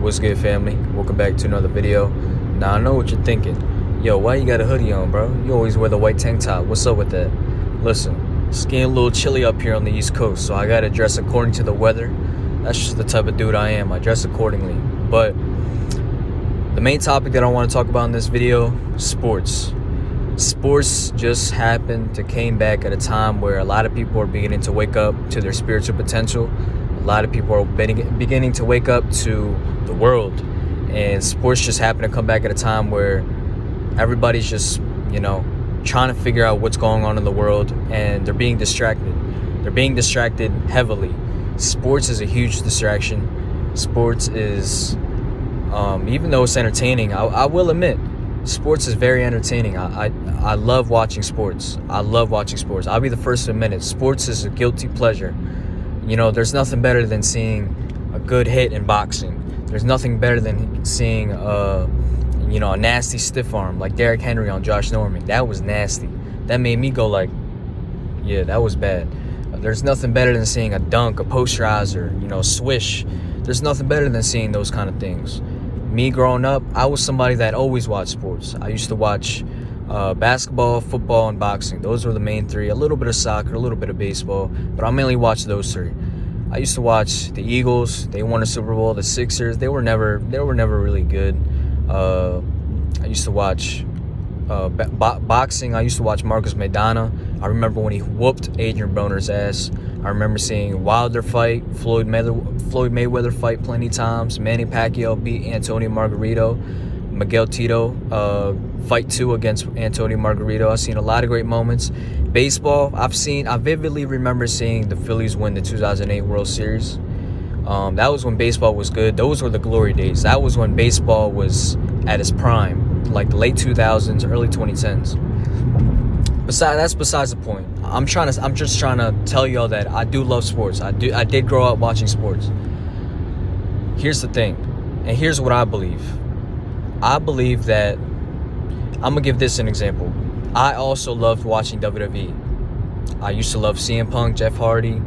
What's good, family? Welcome back to another video. Now, I know what you're thinking. Yo, why you got a hoodie on, bro? You always wear the white tank top. What's up with that? Listen, it's getting a little chilly up here on the East Coast, so I gotta dress according to the weather. That's just the type of dude I am. I dress accordingly. But the main topic that I want to talk about in this video, sports. Sports just happened to came back at a time where a lot of people are beginning to wake up to their spiritual potential. A lot of people are beginning to wake up to the world, and sports just happen to come back at a time where everybody's just, trying to figure out what's going on in the world, and they're being distracted. They're being distracted heavily. Sports is a huge distraction. Sports is, even though it's entertaining, I will admit, sports is very entertaining. I love watching sports. I'll be the first to admit it. Sports is a guilty pleasure. There's nothing better than seeing a good hit in boxing. There's nothing better than seeing a nasty stiff arm like Derrick Henry on Josh Norman. That was nasty. That made me go like, yeah, that was bad. There's nothing better than seeing a dunk, a posterizer, swish. There's nothing better than seeing those kind of things. Me growing up, I was somebody that always watched sports. I used to watch basketball, football, and boxing. Those were the main three. A little bit of soccer, a little bit of baseball, but I mainly watched those three. I used to watch the Eagles. They won a Super Bowl. The Sixers. They were never really good. I used to watch boxing. I used to watch Marcus Maidana. I remember when he whooped Adrian Broner's ass. I remember seeing Wilder fight, Floyd Mayweather fight plenty times. Manny Pacquiao beat Antonio Margarito. Miguel Tito fight 2 against Antonio Margarito. I've seen a lot of great moments. Baseball, I vividly remember seeing the Phillies win the 2008 World Series. That was when baseball was good. Those were the glory days. That was when baseball was at its prime, like the late 2000s, early 2010s. That's besides the point. I'm just trying to tell y'all that I do love sports. I did grow up watching sports. Here's the thing, and here's what I believe. I believe that, I'm gonna give this an example. I also loved watching WWE. I used to love CM Punk, Jeff Hardy.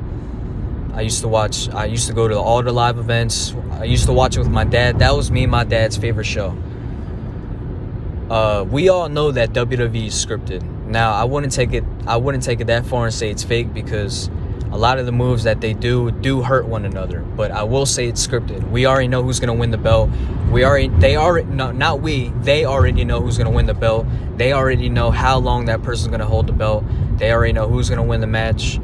I used to go to all the live events. I used to watch it with my dad. That was me and my dad's favorite show. We all know that WWE is scripted. Now, I wouldn't take it that far and say it's fake, because a lot of the moves that they do hurt one another. But I will say it's scripted. We already know who's gonna win the belt. They already know who's gonna win the belt. They already know how long that person's gonna hold the belt. They already know who's gonna win the match.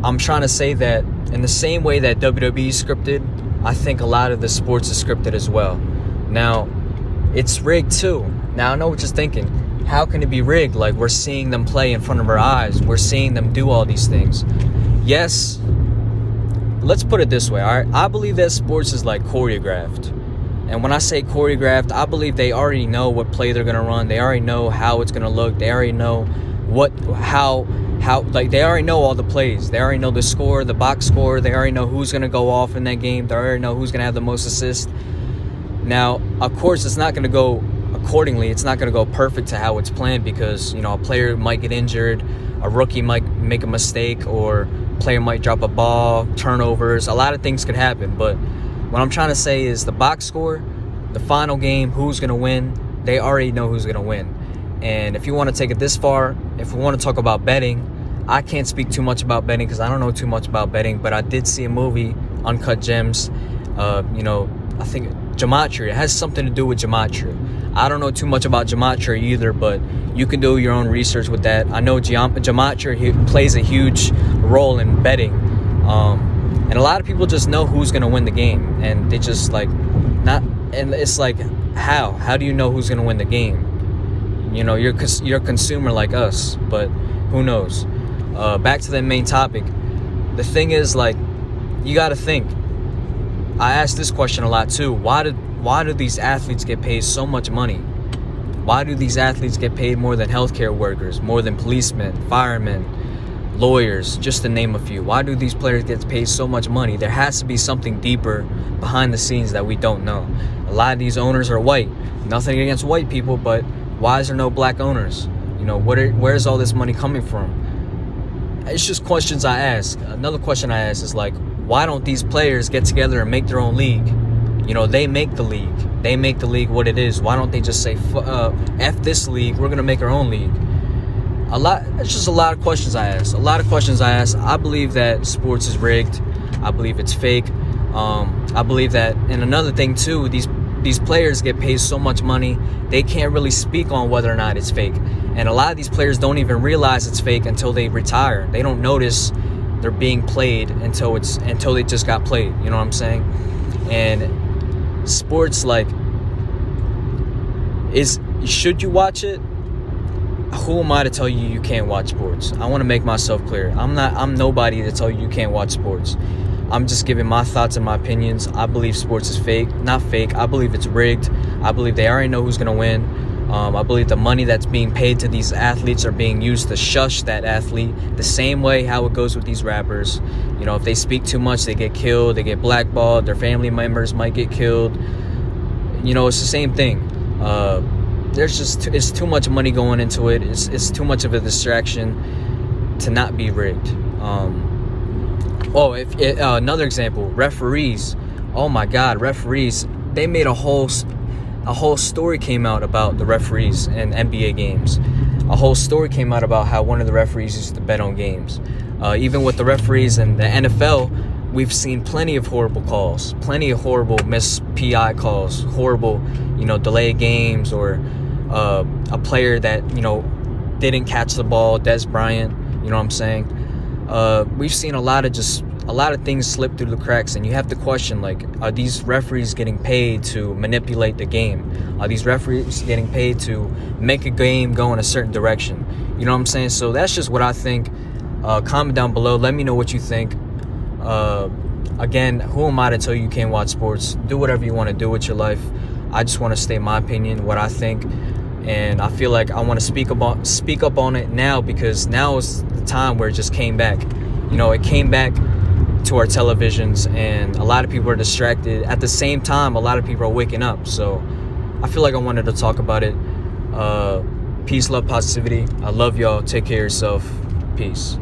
I'm trying to say that in the same way that WWE is scripted, I think a lot of the sports is scripted as well. Now, it's rigged too. Now, I know what you're thinking. How can it be rigged? Like, we're seeing them play in front of our eyes. We're seeing them do all these things. Yes, let's put it this way, all right? I believe that sports is like choreographed. And when I say choreographed, I believe they already know what play they're going to run. They already know how it's going to look. They already know they already know all the plays. They already know the score, the box score. They already know who's going to go off in that game. They already know who's going to have the most assists. Now, of course, it's not going to go accordingly. It's not going to go perfect to how it's planned, because, a player might get injured, a rookie might make a mistake, or a player might drop a ball, turnovers. A lot of things could happen. But what I'm trying to say is the box score, the final game, who's going to win, they already know who's going to win. And if you want to take it this far, if we want to talk about betting, I can't speak too much about betting because I don't know too much about betting, but I did see a movie, Uncut Gems. I think gematria. It has something to do with gematria. I don't know too much about gematria either, but you can do your own research with that. I know gematria plays a huge role in betting. And a lot of people just know who's going to win the game. And they just and it's like, how do you know who's going to win the game? You're a consumer like us, but who knows? Back to the main topic. The thing is, you got to think. I ask this question a lot too. Why do these athletes get paid so much money? Why do these athletes get paid more than healthcare workers, more than policemen, firemen, lawyers, just to name a few? Why do these players get paid so much money? There has to be something deeper behind the scenes that we don't know. A lot of these owners are white. Nothing against white people, but why is there no black owners? Where's all this money coming from? It's just questions I ask. Another question I ask is why don't these players get together and make their own league? You know, they make the league. They make the league what it is. Why don't they just say, F this league, we're going to make our own league? It's just a lot of questions I ask. I believe that sports is rigged. I believe it's fake. I believe that, and another thing too, these players get paid so much money, they can't really speak on whether or not it's fake. And a lot of these players don't even realize it's fake until they retire. They don't notice they're being played until they just got played. You know what I'm saying? And sports, like, should you watch it? Who am I to tell you can't watch sports? I want to make myself clear. I'm nobody to tell you can't watch sports. I'm just giving my thoughts and my opinions. I believe sports is fake. Not fake. I believe it's rigged. I believe they already know who's going to win. I believe the money that's being paid to these athletes are being used to shush that athlete. The same way how it goes with these rappers. You know, if they speak too much, they get killed. They get blackballed. Their family members might get killed. You know, it's the same thing. It's too much money going into it. It's too much of a distraction to not be rigged. Another example, referees. Oh my God, referees. They made a whole story came out about the referees in NBA games. A whole story came out about how one of the referees used to bet on games. Even with the referees in the NFL, we've seen plenty of horrible calls, plenty of horrible missed PI calls, horrible, delayed games, or a player that, didn't catch the ball, Des Bryant, you know what I'm saying? We've seen a lot of things slip through the cracks, and you have to question, like, are these referees getting paid to manipulate the game? Are these referees getting paid to make a game go in a certain direction? You know what I'm saying? So that's just what I think. Comment down below. Let me know what you think. Again, who am I to tell you can't watch sports? Do whatever you want to do with your life. I just want to state my opinion, what I think. And I feel like I want to speak up on it now, because now is the time where it just came back. It came back to our televisions, and a lot of people are distracted. At the same time, a lot of people are waking up. So I feel like I wanted to talk about it. Peace, love, positivity. I love y'all. Take care of yourself. Peace.